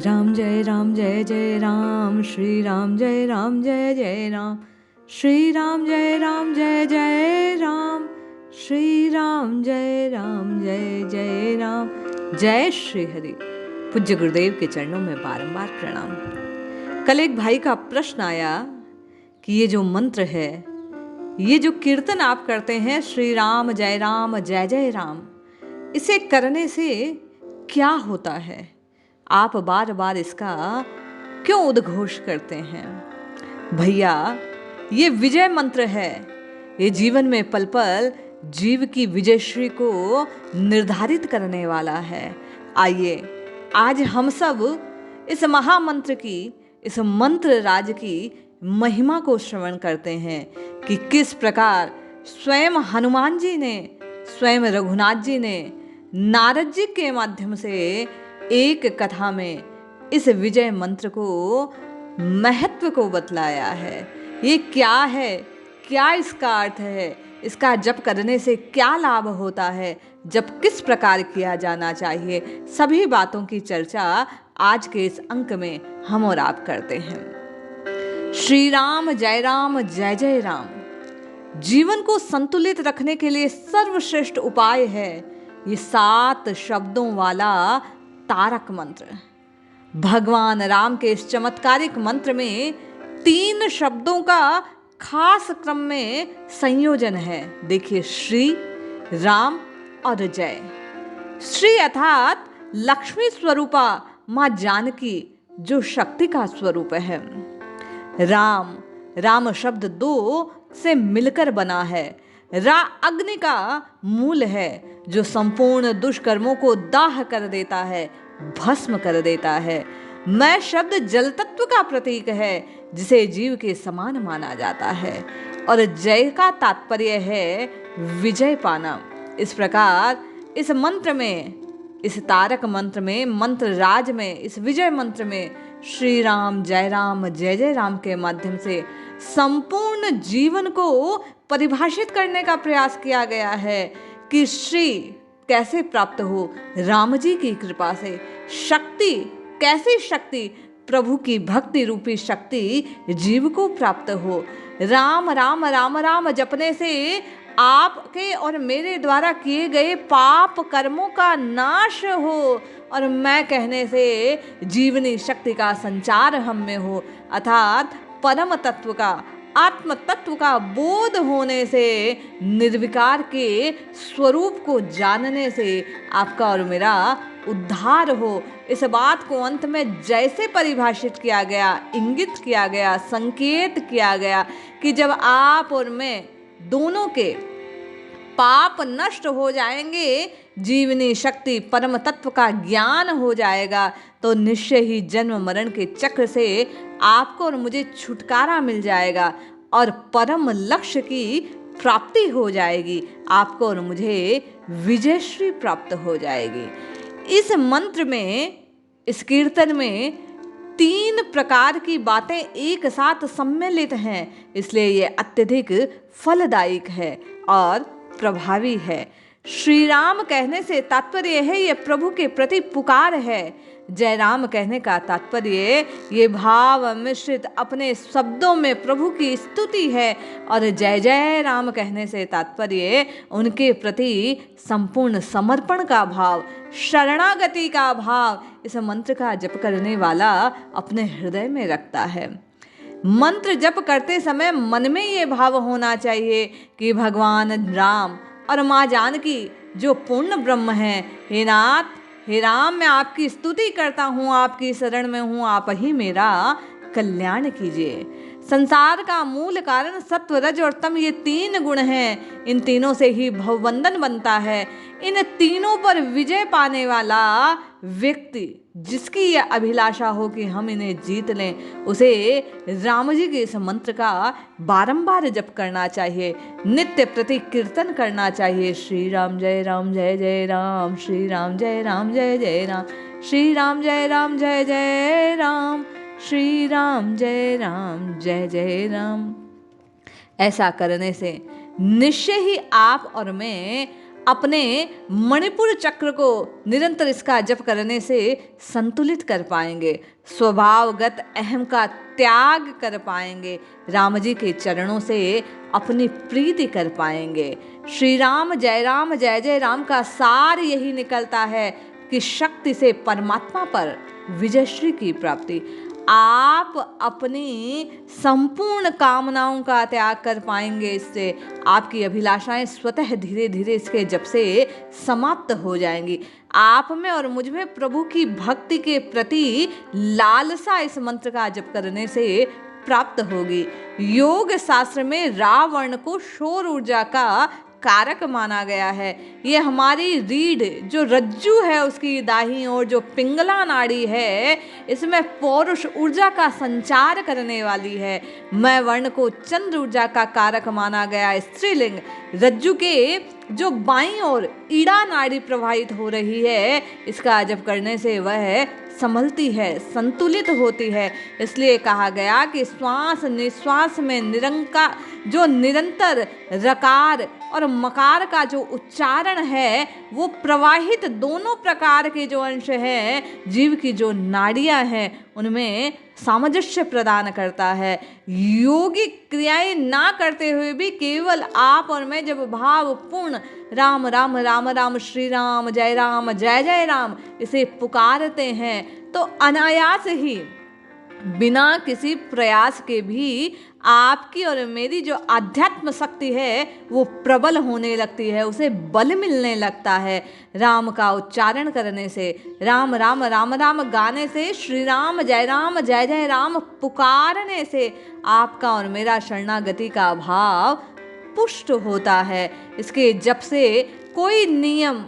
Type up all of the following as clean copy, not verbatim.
राम जय राम जय जय राम, श्री राम जय राम जय जय राम, श्री राम जय राम जय जय राम, श्री राम जय राम जय जय राम। जय श्री हरि। पूज्य गुरुदेव के चरणों में बारंबार प्रणाम। कल एक भाई का प्रश्न आया कि ये जो मंत्र है, ये जो कीर्तन आप करते हैं श्री राम जय जय राम, इसे करने से क्या होता है? आप बार बार इसका क्यों उद्घोष करते हैं? भैया, ये विजय मंत्र है। ये जीवन में पल पल जीव की विजयश्री को निर्धारित करने वाला है। आइए आज हम सब इस महामंत्र की, इस मंत्र राज की महिमा को श्रवण करते हैं कि किस प्रकार स्वयं हनुमान जी ने, स्वयं रघुनाथ जी ने नारद जी के माध्यम से एक कथा में इस विजय मंत्र को, महत्व को बतलाया है। ये क्या है, क्या इसका अर्थ है, इसका जप करने से क्या लाभ होता है, जप किस प्रकार किया जाना चाहिए, सभी बातों की चर्चा आज के इस अंक में हम और आप करते हैं। श्री राम जय जय राम जीवन को संतुलित रखने के लिए सर्वश्रेष्ठ उपाय है। ये 7 शब्दों वाला तारक मंत्र। भगवान राम के इस चमत्कारिक मंत्र में 3 शब्दों का खास क्रम में संयोजन है। देखिए, श्री, राम और जय। श्री अर्थात लक्ष्मी स्वरूपा मां जानकी, जो शक्ति का स्वरूप है। राम, राम शब्द 2 से मिलकर बना है। रा अग्नि का मूल है, जो संपूर्ण दुष्कर्मों को दाह कर देता है, भस्म कर देता है। मैं शब्द जल तत्व का प्रतीक है, जिसे जीव के समान माना जाता है। और जय का तात्पर्य है विजय पाना। इस प्रकार इस मंत्र में, इस तारक मंत्र में, मंत्र राज में, इस विजय मंत्र में श्री राम जय जय राम के माध्यम से संपूर्ण जीवन को परिभाषित करने का प्रयास किया गया है कि श्री कैसे प्राप्त हो, राम जी की कृपा से। शक्ति, कैसी शक्ति? प्रभु की भक्ति रूपी शक्ति जीव को प्राप्त हो। राम राम राम राम जपने से आपके और मेरे द्वारा किए गए पाप कर्मों का नाश हो, और मैं कहने से जीवनी शक्ति का संचार हम में हो, अर्थात परम तत्व का, आत्म तत्व का बोध होने से, निर्विकार के स्वरूप को जानने से आपका और मेरा उद्धार हो। इस बात को अंत में जैसे परिभाषित किया गया, इंगित किया गया, संकेत किया गया कि जब आप और मैं दोनों के पाप नष्ट हो जाएंगे, जीवनी शक्ति परम तत्व का ज्ञान हो जाएगा, तो निश्चय ही जन्म मरण के चक्र से आपको और मुझे छुटकारा मिल जाएगा और परम लक्ष्य की प्राप्ति हो जाएगी। आपको और मुझे विजयश्री प्राप्त हो जाएगी। इस मंत्र में, इस कीर्तन में 3 प्रकार की बातें एक साथ सम्मिलित हैं, इसलिए ये अत्यधिक फलदायक है और प्रभावी है। श्री राम कहने से तात्पर्य है ये प्रभु के प्रति पुकार है। जय राम कहने का तात्पर्य ये भाव मिश्रित अपने शब्दों में प्रभु की स्तुति है, और जय जय राम कहने से तात्पर्य उनके प्रति संपूर्ण समर्पण का भाव, शरणागति का भाव इस मंत्र का जप करने वाला अपने हृदय में रखता है। मंत्र जप करते समय मन में ये भाव होना चाहिए कि भगवान राम और माँ जानकी जो पूर्ण ब्रह्म है, हे नाथ, हे राम, मैं आपकी स्तुति करता हूँ, आपकी शरण में हूँ, आप ही मेरा कल्याण कीजिए। संसार का मूल कारण सत्व, रज और तम, ये 3 गुण हैं। इन तीनों से ही भवबंधन बनता है। इन तीनों पर विजय पाने वाला व्यक्ति, जिसकी यह अभिलाषा हो कि हम इन्हें जीत लें, उसे राम जी के इस मंत्र का बारंबार जप करना चाहिए, नित्य प्रति कीर्तन करना चाहिए। श्री राम जय जय राम, श्री राम जय जय राम, श्री राम जय जय राम, श्री राम जय जय राम। ऐसा करने से निश्चय ही आप और मैं अपने मणिपुर चक्र को निरंतर इसका जप करने से संतुलित कर पाएंगे, स्वभावगत अहम का त्याग कर पाएंगे, राम जी के चरणों से अपनी प्रीति कर पाएंगे। श्री राम जय जय राम का सार यही निकलता है कि शक्ति से परमात्मा पर विजयश्री की प्राप्ति। आप अपनी संपूर्ण कामनाओं का त्याग कर पाएंगे, इससे आपकी अभिलाषाएं स्वतः धीरे धीरे इसके जप से समाप्त हो जाएंगी। आप में और मुझ में प्रभु की भक्ति के प्रति लालसा इस मंत्र का जप करने से प्राप्त होगी। योग शास्त्र में रावण को सौर ऊर्जा का कारक माना गया है। ये हमारी रीढ़ जो रज्जु है उसकी दाहिनी ओर जो पिंगला नाड़ी है, इसमें पौरुष ऊर्जा का संचार करने वाली है। मैं वर्ण को चंद्र ऊर्जा का कारक माना गया। स्त्रीलिंग रज्जु के जो बाईं ओर ईड़ा नाड़ी प्रवाहित हो रही है, इसका जप करने से वह संभलती है, संतुलित होती है। इसलिए कहा गया कि श्वास निश्वास में निरंतर रकार और मकार का जो उच्चारण है वो प्रवाहित दोनों प्रकार के जो अंश हैं, जीव की जो नाड़ियां हैं उनमें सामंजस्य प्रदान करता है। योगिक क्रियाएं ना करते हुए भी केवल आप और मैं जब भावपूर्ण राम राम राम राम श्री राम जय जय राम इसे पुकारते हैं तो अनायास ही बिना किसी प्रयास के भी आपकी और मेरी जो आध्यात्म शक्ति है वो प्रबल होने लगती है, उसे बल मिलने लगता है। राम का उच्चारण करने से, राम राम राम राम गाने से, श्री राम जय जय राम पुकारने से आपका और मेरा शरणागति का भाव पुष्ट होता है। इसके जप से कोई नियम,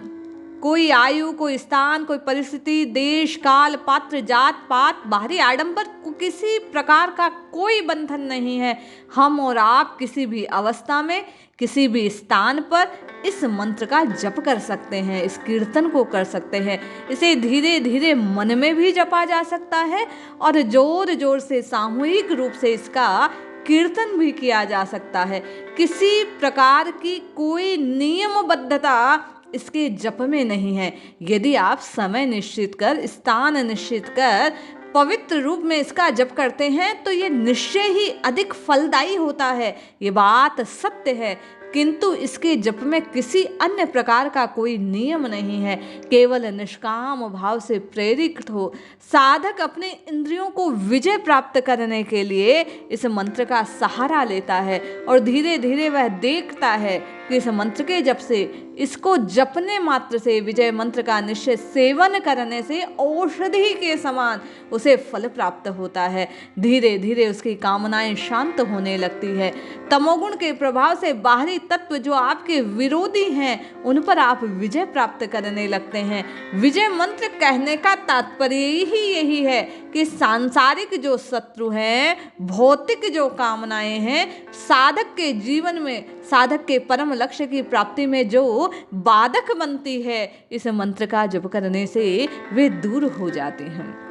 कोई आयु, कोई स्थान, कोई परिस्थिति, देश काल, पात्र, जात पात, बाहरी आडंबर, किसी प्रकार का कोई बंधन नहीं है। हम और आप किसी भी अवस्था में, किसी भी स्थान पर इस मंत्र का जप कर सकते हैं, इस कीर्तन को कर सकते हैं। इसे धीरे धीरे मन में भी जपा जा सकता है और जोर जोर से सामूहिक रूप से इसका कीर्तन भी किया जा सकता है। किसी प्रकार की कोई नियमबद्धता इसके जप में नहीं है। यदि आप समय निश्चित कर, स्थान निश्चित कर पवित्र रूप में इसका जप करते हैं तो ये निश्चय ही अधिक फलदायी होता है। ये बात सत्य है, किंतु इसके जप में किसी अन्य प्रकार का कोई नियम नहीं है। केवल निष्काम भाव से प्रेरित हो साधक अपने इंद्रियों को विजय प्राप्त करने के लिए इस मंत्र का सहारा लेता है और धीरे धीरे वह देखता है कि इस मंत्र के जप से, इसको जपने मात्र से, विजय मंत्र का निश्चय सेवन करने से औषधि के समान उसे फल प्राप्त होता है। धीरे धीरे उसकी कामनाएं शांत होने लगती है। तमोगुण के प्रभाव से बाहरी तत्व जो आपके विरोधी हैं उन पर आप विजय प्राप्त करने लगते हैं। विजय मंत्र कहने का तात्पर्य ही यही है कि सांसारिक जो शत्रु हैं, भौतिक जो कामनाएं हैं, साधक के जीवन में, साधक के परम लक्ष्य की प्राप्ति में जो बाधक बनती है, इस मंत्र का जप करने से वे दूर हो जाते हैं।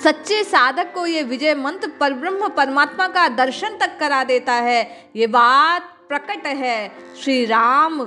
सच्चे साधक को ये विजय मंत्र परब्रह्म परमात्मा का दर्शन तक करा देता है। ये बात प्रकट है। श्री राम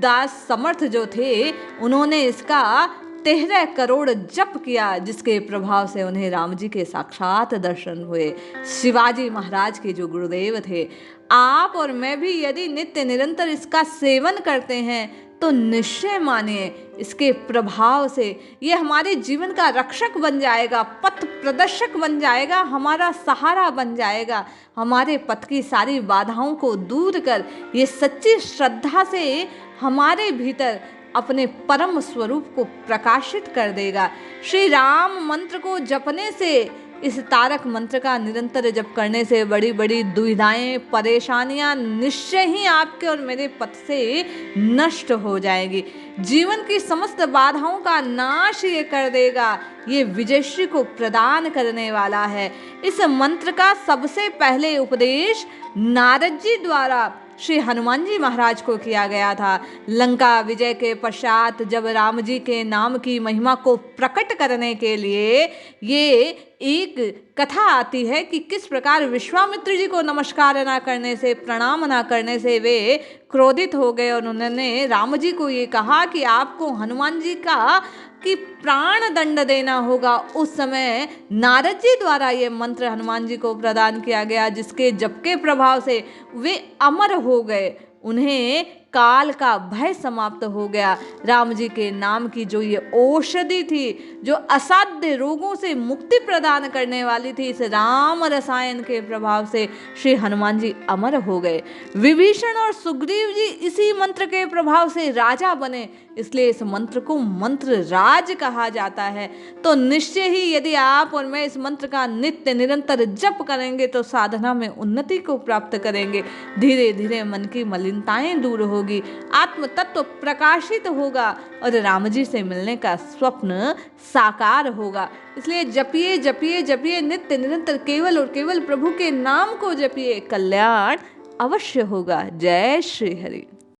दास समर्थ जो थे उन्होंने इसका 13 करोड़ जप किया, जिसके प्रभाव से उन्हें राम जी के साक्षात दर्शन हुए। शिवाजी महाराज के जो गुरुदेव थे, आप और मैं भी यदि नित्य निरंतर इसका सेवन करते हैं तो निश्चय मानिए इसके प्रभाव से ये हमारे जीवन का रक्षक बन जाएगा, पथ प्रदर्शक बन जाएगा, हमारा सहारा बन जाएगा। हमारे पथ की सारी बाधाओं को दूर कर ये सच्ची श्रद्धा से हमारे भीतर अपने परम स्वरूप को प्रकाशित कर देगा। श्री राम मंत्र को जपने से, इस तारक मंत्र का निरंतर जप करने से बड़ी बड़ी दुविधाएं, परेशानियां निश्चय ही आपके और मेरे पथ से नष्ट हो जाएगी। जीवन की समस्त बाधाओं का नाश ये कर देगा। ये विजयश्री को प्रदान करने वाला है। इस मंत्र का सबसे पहले उपदेश नारद जी द्वारा श्री हनुमान जी महाराज को किया गया था। लंका विजय के पश्चात जब राम जी के नाम की महिमा को प्रकट करने के लिए ये एक कथा आती है कि किस प्रकार विश्वामित्र जी को नमस्कार ना करने से, प्रणाम ना करने से वे क्रोधित हो गए और उन्होंने राम जी को ये कहा कि आपको हनुमान जी का कि प्राण दंड देना होगा। उस समय नारद जी द्वारा ये मंत्र हनुमान जी को प्रदान किया गया, जिसके जप के प्रभाव से वे अमर हो गए, उन्हें काल का भय समाप्त हो गया। राम जी के नाम की जो ये औषधि थी, जो असाध्य रोगों से मुक्ति प्रदान करने वाली थी, इस राम रसायन के प्रभाव से श्री हनुमान जी अमर हो गए। विभीषण और सुग्रीव जी इसी मंत्र के प्रभाव से राजा बने, इसलिए इस मंत्र को मंत्र राज कहा जाता है। तो निश्चय ही यदि आप और मैं इस मंत्र का नित्य निरंतर जप करेंगे तो साधना में उन्नति को प्राप्त करेंगे। धीरे धीरे मन की मलिनताएं दूर होगी, आत्म तत्व प्रकाशित होगा और राम जी से मिलने का स्वप्न साकार होगा। इसलिए जपिए जपिए जपिए नित्य निरंतर, केवल और केवल प्रभु के नाम को जपिए, कल्याण अवश्य होगा। जय श्री हरि।